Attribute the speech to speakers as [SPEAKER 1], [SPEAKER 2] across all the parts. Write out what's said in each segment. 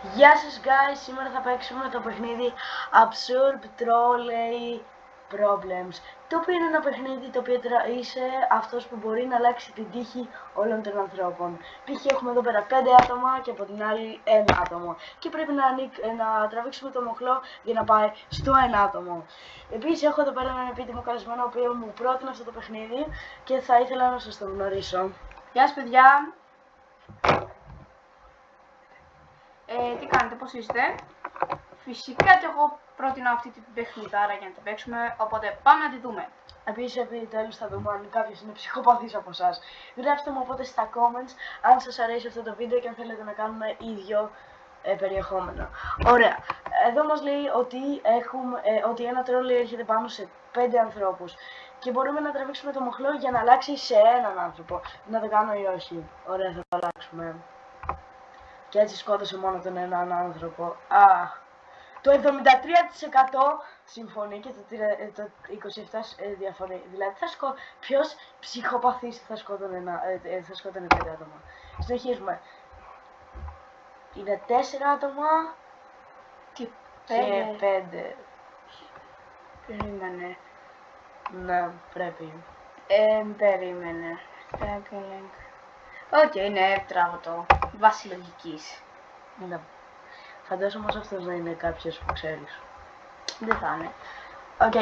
[SPEAKER 1] Γεια σας guys, σήμερα θα παίξουμε το παιχνίδι Absurd Trolley Problems, το οποίο είναι ένα παιχνίδι το οποίο είσαι αυτός που μπορεί να αλλάξει την τύχη όλων των ανθρώπων. Π.χ. έχουμε εδώ πέρα 5 άτομα και από την άλλη 1 άτομο και πρέπει να τραβήξουμε το μοχλό για να πάει στο 1 άτομο. Επίσης έχω εδώ πέρα έναν επίτιμο καλεσμένο ο οποίος μου πρότεινε αυτό το παιχνίδι και θα ήθελα να σας το γνωρίσω.
[SPEAKER 2] Γεια σας παιδιά. Τι κάνετε, πώς είστε? Φυσικά και εγώ πρότεινα αυτή την παιχνιδάρα για να την παίξουμε, οπότε πάμε να τη δούμε.
[SPEAKER 1] Επίσης, επιτέλους θα δούμε αν κάποιος είναι ψυχοπαθής από εσάς. Γράψτε μου οπότε στα comments αν σας αρέσει αυτό το βίντεο και αν θέλετε να κάνουμε ίδιο περιεχόμενο. Ωραία. Εδώ μας λέει ότι ένα τρόλι έρχεται πάνω σε 5 ανθρώπους και μπορούμε να τραβήξουμε το μοχλό για να αλλάξει σε έναν άνθρωπο. Να το κάνω ή όχι? Ωραία, θα το αλλάξουμε. Και έτσι σκότωσε μόνο τον έναν άνθρωπο. Το 73% συμφωνεί και το 27% διαφωνεί. Δηλαδή ποιος ψυχοπαθής θα σκότωνε 5 άτομα. Συνεχίζουμε. Είναι 4 άτομα και 5.
[SPEAKER 2] Περίμενε.
[SPEAKER 1] Ναι, πρέπει.
[SPEAKER 2] Περίμενε. Οκ, ναι, τράβω το. Βάση λογικής.
[SPEAKER 1] Ναι. Φαντάζομαι όμως αυτός να είναι κάποιος που ξέρεις.
[SPEAKER 2] Δεν θα είναι.
[SPEAKER 1] Οκ.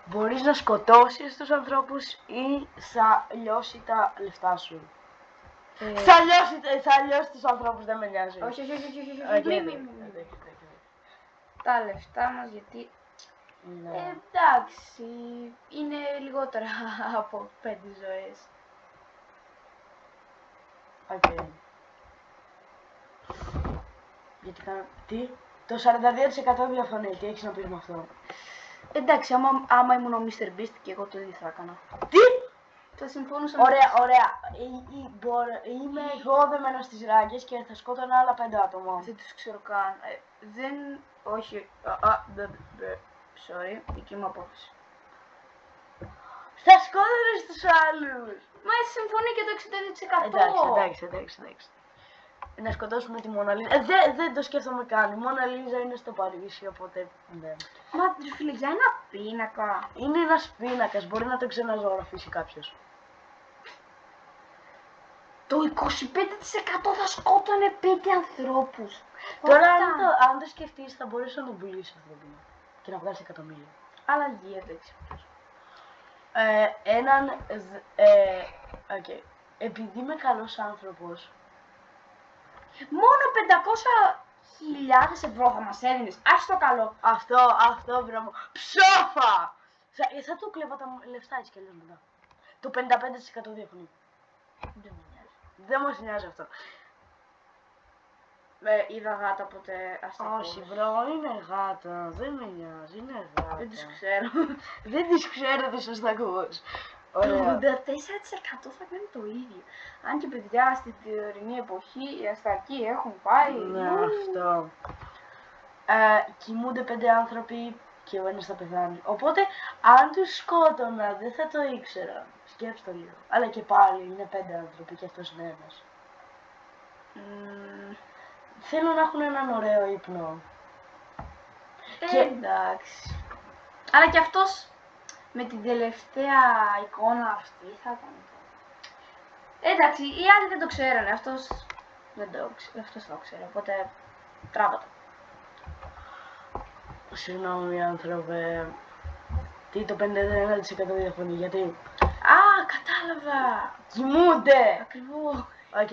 [SPEAKER 1] Μπορείς να σκοτώσεις τους ανθρώπους ή θα λιώσει τα λεφτά σου? Θα λιώσει τους ανθρώπους, δεν με νοιάζει.
[SPEAKER 2] Όχι. Τα λεφτά μας γιατί... εντάξει, είναι λιγότερα από 5 ζωές.
[SPEAKER 1] Οκ. Γιατί τι? Το 42% διαφωνεί. Τι έχεις να πεις με αυτό?
[SPEAKER 2] Εντάξει, άμα ήμουν ο Mr. Beast και εγώ το ίδιο θα έκανα.
[SPEAKER 1] Τι?
[SPEAKER 2] Θα συμφωνούσα.
[SPEAKER 1] Ωραία. Είμαι εγώ δεμένος στις ράγκες και θα σκότωνα άλλα 5 άτομα.
[SPEAKER 2] Δεν τους ξέρω καν. Όχι. Sorry, δική μου απόφαση.
[SPEAKER 1] Θα σκότωνες τους άλλους.
[SPEAKER 2] Μα συμφωνεί και το 60%.
[SPEAKER 1] Εντάξει. Να σκοτώσουμε τη Μόνα Λίζα. Δεν το σκέφτομαι καν. Η Μόνα Λίζα είναι στο Παρίσι, οπότε δεν.
[SPEAKER 2] Μα φίλε, για ένα πίνακα.
[SPEAKER 1] Είναι ένας πίνακας, μπορεί να το ξαναζωγραφίσει κάποιος.
[SPEAKER 2] Το 25% θα σκότωνε 5 ανθρώπους.
[SPEAKER 1] Τώρα αν το σκεφτείς θα μπορείς να τον πουλήσεις αυτό το πίνακα και να βγάλεις εκατομμύρια.
[SPEAKER 2] Αλλά γίνεται,
[SPEAKER 1] Οκ. Επειδή είμαι καλός άνθρωπος,
[SPEAKER 2] μόνο 500.000 ευρώ θα μας έδινες. Ας το καλό.
[SPEAKER 1] Αυτό μπράβο. Ψόφα! Θα του κλέβα τα λεφτά έτσι κι αλλιώς μετά. Το 55% διαφωνεί. Δεν μας νοιάζει αυτό.
[SPEAKER 2] Είδα γάτα ποτέ αστακούς.
[SPEAKER 1] Όχι μπρο, είναι γάτα. Δεν με νοιάζει, είναι γάτα.
[SPEAKER 2] Δεν τις ξέρω.
[SPEAKER 1] Δεν τις ξέρω τους αστακούς.
[SPEAKER 2] Το 84% θα κάνει το ίδιο. Αν και παιδιά στην τωρινή εποχή οι αστακοί έχουν πάει.
[SPEAKER 1] Ναι, αυτό. Κοιμούνται 5 άνθρωποι και ο ένας θα πεθάνει. Οπότε αν τους σκότωνα δεν θα το ήξερα. Σκέψτε το λίγο. Αλλά και πάλι είναι 5 άνθρωποι και αυτός είναι ένας. Θέλω να έχουν έναν ωραίο ύπνο.
[SPEAKER 2] Εντάξει. Αλλά και αυτός με την τελευταία εικόνα αυτή θα ήταν το. Εντάξει, οι άλλοι δεν το ξέρανε, αυτός θα το ξέρει, οπότε τράβα το.
[SPEAKER 1] Συγγνώμη άνθρωπε. Τι το 51% διαφωνεί, γιατί?
[SPEAKER 2] Κατάλαβα!
[SPEAKER 1] Κοιμούνται!
[SPEAKER 2] Ακριβώς.
[SPEAKER 1] Οκ.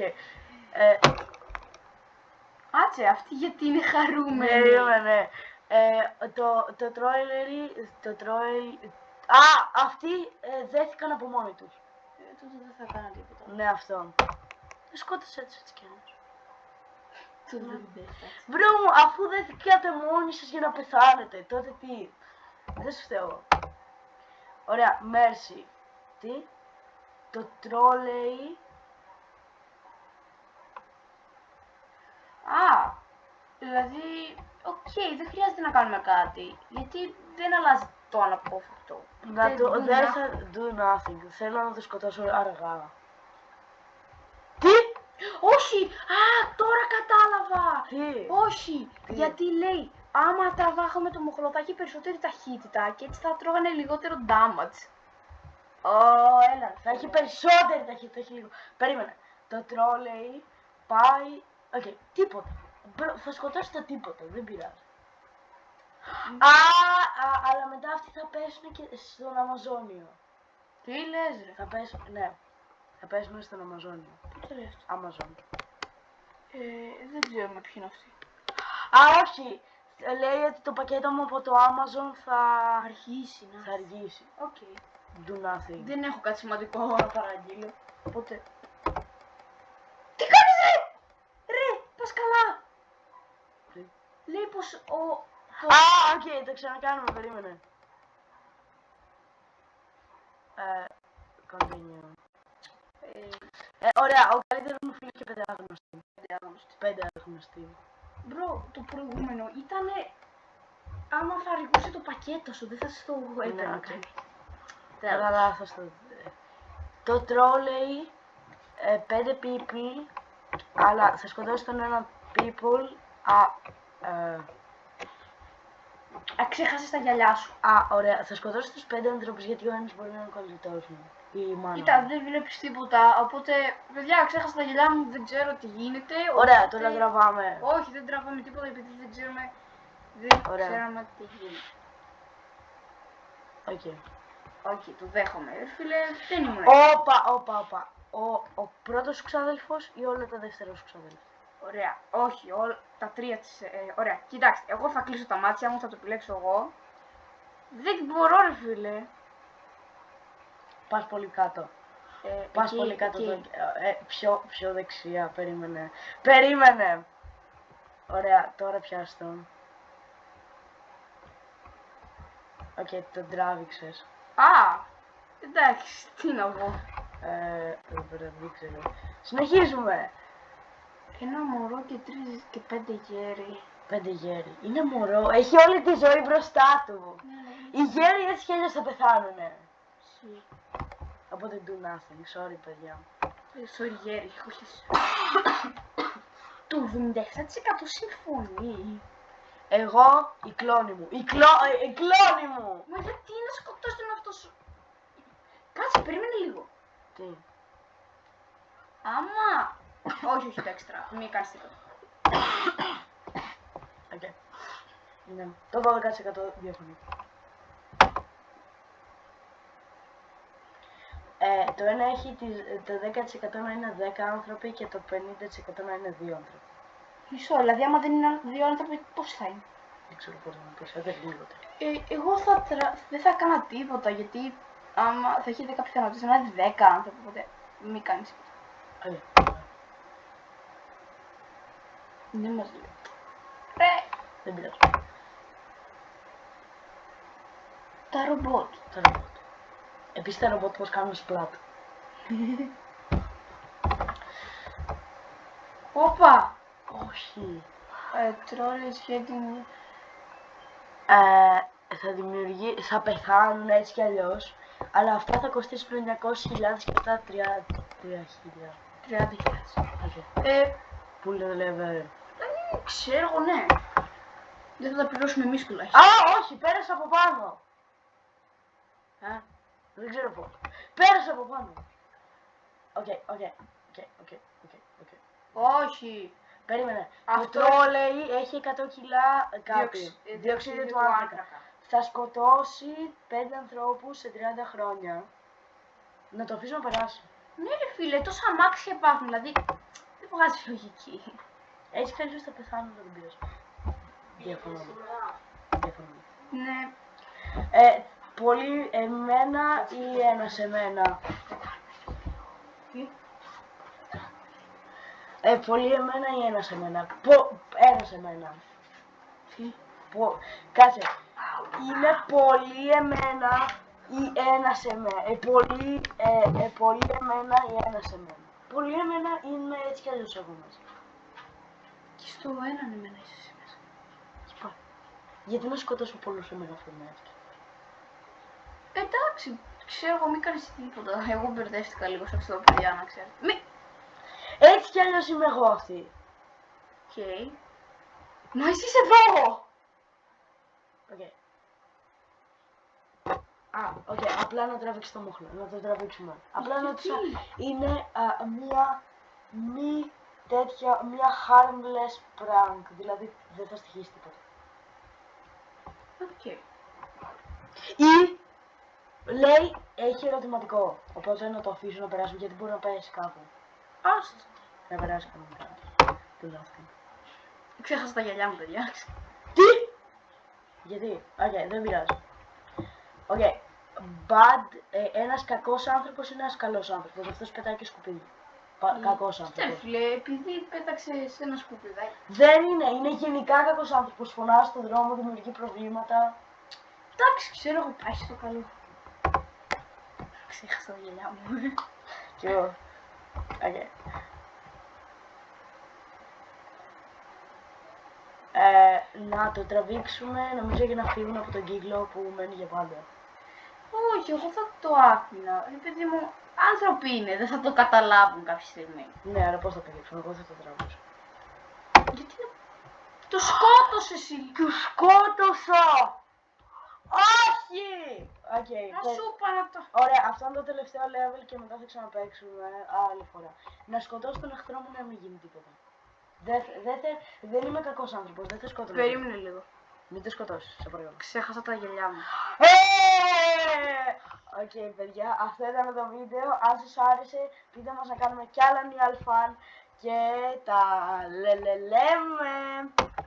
[SPEAKER 2] Άτσε, αυτή γιατί είναι χαρούμενη.
[SPEAKER 1] Περίμενε. Το τρόιλ... αυτοί δέθηκαν από μόνοι τους.
[SPEAKER 2] Τότε δεν θα έκανα τίποτα.
[SPEAKER 1] Ναι, αυτό. Σκότωσε έτσι κι άλλως. Μπρο μου, αφού δέθηκατε μόνοι σας για να πεθάνετε, τότε τι? Δεν σου φταίω. Ωραία, Μέρση. Τι? Το τρόλεϊ...
[SPEAKER 2] Δηλαδή, δεν χρειάζεται να κάνουμε κάτι, γιατί δεν αλλάζει το αναπόφευκτο.
[SPEAKER 1] Δεν θα do nothing. Θέλω να το σκοτώσω αργά. Τι?
[SPEAKER 2] Όχι! Όχι! Α, τώρα κατάλαβα!
[SPEAKER 1] Τι?
[SPEAKER 2] Όχι!
[SPEAKER 1] Τι?
[SPEAKER 2] Γιατί λέει, άμα τραβάχαμε το μοχλό θα έχει περισσότερη ταχύτητα και έτσι θα τρώγανε λιγότερο damage.
[SPEAKER 1] Έλα, θα έχει περισσότερη ταχύτητα, θα έχει λίγο. Περίμενε. Το τρόλεϊ πάει. Οκ, τίποτα. Θα σκοτώσει το τίποτα, δεν πειράζει. Αλλά μετά αυτοί θα πέσουν και στον Αμαζόνιο.
[SPEAKER 2] Τι λες ρε?
[SPEAKER 1] Θα πέσουν, ναι. Θα πέσουν στον Αμαζόνιο.
[SPEAKER 2] Πού το λες?
[SPEAKER 1] Αμαζόν.
[SPEAKER 2] Δεν ξέρουμε ποιοι είναι αυτοί.
[SPEAKER 1] Α, όχι! Λέει ότι το πακέτο μου από το Amazon θα
[SPEAKER 2] Αρχίσει να.
[SPEAKER 1] θα αργήσει.
[SPEAKER 2] Οκ.
[SPEAKER 1] Do nothing.
[SPEAKER 2] Δεν έχω κάτι σημαντικό να παραγγείλω. Οπότε. Τι κάνεις ρε! Ρε, πας καλά!
[SPEAKER 1] Τι?
[SPEAKER 2] Λέει πως
[SPEAKER 1] Α, οκ, το ξανακάνουμε, περίμενε. Continue. Ωραία, ο καλύτερος μου φίλος και πέντε άγνωστοι.
[SPEAKER 2] Μπρο, το προηγούμενο ήτανε άμα θα αργούσε το πακέτο σου, δεν θα σου το έπαιρνα.
[SPEAKER 1] οκ. Τώρα λάθος το... Το τρόλεϊ 5 PP, αλλά θα σκοτώσει τον ένα people.
[SPEAKER 2] Ξέχασες τα γυαλιά σου.
[SPEAKER 1] Ωραία, θα σκοτώσει τους 5 ανθρώπους γιατί ο ένας μπορεί να είναι ο κολλητός μου. Η μάνα
[SPEAKER 2] Κοίτα,
[SPEAKER 1] μου.
[SPEAKER 2] δεν βλέπεις τίποτα, οπότε παιδιά ξέχασα τα γυαλιά μου, δεν ξέρω τι γίνεται.
[SPEAKER 1] Ωραία,
[SPEAKER 2] οπότε-
[SPEAKER 1] τώρα τραβάμε.
[SPEAKER 2] Όχι, δεν τραβάμε τίποτα επειδή δεν ξέρουμε, δεν
[SPEAKER 1] Ωραία.
[SPEAKER 2] ξέραμε τι γίνεται.
[SPEAKER 1] Οκ.
[SPEAKER 2] Όχι, το δέχομαι. Φίλε, δεν ήμουν.
[SPEAKER 1] Όπα. Ο πρώτος σου ξάδελφος ή όλα τα δεύτερα σου ξάδελφα?
[SPEAKER 2] Ωραία, όχι, τα τρία της. Ωραία, κοιτάξτε, εγώ θα κλείσω τα μάτια μου, θα το επιλέξω εγώ. Δεν μπορώ, ρε φίλε.
[SPEAKER 1] Πας πολύ κάτω. Πας
[SPEAKER 2] Εκεί,
[SPEAKER 1] πολύ κάτω.
[SPEAKER 2] εκεί.
[SPEAKER 1] Πιο δεξιά, περίμενε. Ωραία, τώρα πιάσ' τον. Οκ, τον τράβηξες.
[SPEAKER 2] Α, εντάξει, τι να πω.
[SPEAKER 1] Δεν ξέρω. Συνεχίζουμε.
[SPEAKER 2] Ένα μωρό και 5 γέροι.
[SPEAKER 1] 5 γέροι. Είναι μωρό, έχει όλη τη ζωή μπροστά του. Οι γέροι έτσι κι αλλιώς θα πεθάνουνε. Οπότε do nothing, sorry παιδιά.
[SPEAKER 2] Sorry, γέροι, όχι. Το 77% συμφωνεί.
[SPEAKER 1] Εγώ, η κλόνη μου. Η κλόνη μου!
[SPEAKER 2] Μα γιατί να σκοτώσει τον αυτό σου. Κάτσε, περίμενε λίγο.
[SPEAKER 1] Τι?
[SPEAKER 2] Άμα. όχι, το έξτρα. Μην κάνεις τίποτα.
[SPEAKER 1] Οκ. Ναι. Το 12% διαφωνεί. Το ένα έχει το 10% να είναι 10 άνθρωποι και το 50% να είναι 2 άνθρωποι.
[SPEAKER 2] Μισό, δηλαδή άμα δεν είναι 2 άνθρωποι, πώς θα είναι.
[SPEAKER 1] Δεν ξέρω πώς να περισσότερο ή λιγότερο.
[SPEAKER 2] Εγώ δεν θα έκανα τίποτα γιατί άμα θα έχει 10 πιθανότητες να είναι 10 άνθρωποι, οπότε μην κάνεις τίποτα. Δεν μας λέει.
[SPEAKER 1] Δεν πειράζει.
[SPEAKER 2] Τα ρομπότ.
[SPEAKER 1] Τα ρομπότ. Επίσης τα ρομπότ πώς κάνουν σπλάτ.
[SPEAKER 2] Όπα!
[SPEAKER 1] Όχι.
[SPEAKER 2] Τρόλες σχέδιο.
[SPEAKER 1] Θα πεθάνουν έτσι κι αλλιώς, αλλά αυτά θα κοστίσουν 900.000 και αυτά 30.000.
[SPEAKER 2] 30.000.
[SPEAKER 1] Πού λέμε.
[SPEAKER 2] Ξέρω εγώ, ναι. Δεν θα τα πληρώσουμε εμείς τουλάχιστον.
[SPEAKER 1] Όχι, πέρασε από πάνω. Δεν ξέρω πώς. Πέρασε από πάνω. Οκ.
[SPEAKER 2] Όχι.
[SPEAKER 1] Περίμενε.
[SPEAKER 2] Αυτό
[SPEAKER 1] Το τρόλεϊ έχει 100 κιλά κάτι. Διοξείδιο του άνθρακα. Θα σκοτώσει 5 ανθρώπους σε 30 χρόνια. Να το αφήσω να περάσει.
[SPEAKER 2] Ναι ρε φίλε, τόσα αμάξια υπάρχουν, δηλαδή δεν βγάζει λογική.
[SPEAKER 1] Έτσι κι αλλιώς θα πεθάνουν, δεν πειράζει. Διαφωνώ.
[SPEAKER 2] Ναι.
[SPEAKER 1] Πολύ εμένα ή ένα σε μένα.
[SPEAKER 2] Τι?
[SPEAKER 1] Πολύ εμένα ή ένα σε μένα. Ένα σε μένα.
[SPEAKER 2] Τι?
[SPEAKER 1] Κάτσε. Είναι πολύ εμένα ή ένα σε μένα. Πολύ εμένα ή ένα σε μένα. Πολύ εμένα είναι έτσι κι αλλιώς εγώ μέσα.
[SPEAKER 2] Και στο έναν εμένα είσαι εσύ μέσα.
[SPEAKER 1] Γιατί να σκοτώσω πολλούς εμένα αυτό είναι έτσι.
[SPEAKER 2] Εντάξει, ξέρω εγώ, μην κάνεις τίποτα. Εγώ μπερδεύτηκα λίγο σε αυτό το παιδιά, να ξέρετε.
[SPEAKER 1] Έτσι κι αλλιώς είμαι εγώ αυτή.
[SPEAKER 2] Οκ. Μα εσύ είσαι εδώ!
[SPEAKER 1] Οκ. Οκ, απλά να τραβήξει το μούχλο, να το τραβήξουμε. Απλά να τους... Είναι μια harmless prank, δηλαδή δεν θα στοιχήσει τίποτα.
[SPEAKER 2] Οκ.
[SPEAKER 1] Ή λέει έχει ερωτηματικό, οπότε να το αφήσω να περάσουμε γιατί μπορεί να πέσει κάπου.
[SPEAKER 2] Άστο.
[SPEAKER 1] Να περάσει κανονικά. Τουλάχιστον.
[SPEAKER 2] Ξέχασα τα γυαλιά μου, παιδιά.
[SPEAKER 1] Τι! Γιατί, δεν πειράζει. Οκ. Bad, ένας κακός άνθρωπος είναι ένας καλός άνθρωπος. Αυτός πετάει και σκουπίδι. Κακός άνθρωπος.
[SPEAKER 2] Φίλε, επειδή πέταξε σε ένα σκουπιδάκι.
[SPEAKER 1] Δεν είναι γενικά κακός άνθρωπος. Φωνάζει στον δρόμο, δημιουργεί προβλήματα.
[SPEAKER 2] Εντάξει, ξέρω εγώ, πάει στο καλό. Ξέχασα τα γυαλιά μου.
[SPEAKER 1] Κι εγώ. Οκ. Να το τραβήξουμε, νομίζω, για να φύγουν από τον κύκλο που μένει για πάντα.
[SPEAKER 2] Όχι, εγώ θα το άφηνα. Παιδί μου, άνθρωποι είναι, δεν θα το καταλάβουν κάποια στιγμή.
[SPEAKER 1] Ναι, αλλά πώς θα πηγαίνουν, εγώ θα το τραβήξω.
[SPEAKER 2] Γιατί το σκότωσε εσύ.
[SPEAKER 1] Του σκότωσα! Όχι!
[SPEAKER 2] Να σου είπα να το...
[SPEAKER 1] Ωραία, αυτό είναι το τελευταίο level και μετά θα ξαναπαίξουμε άλλη φορά. Να σκοτώσω τον εχθρό μου να μην γίνει τίποτα. Δεν είμαι κακός άνθρωπος, δεν θα σκοτώσω.
[SPEAKER 2] Περίμενε λίγο.
[SPEAKER 1] Μην το σκοτώσεις, σε παρακαλώ.
[SPEAKER 2] Ξέχασα τα γυαλιά μου.
[SPEAKER 1] Οκ, παιδιά, αυτό ήταν το βίντεο. Αν σας άρεσε, πείτε μας να κάνουμε κι άλλα νέα φαν και τα λέμε.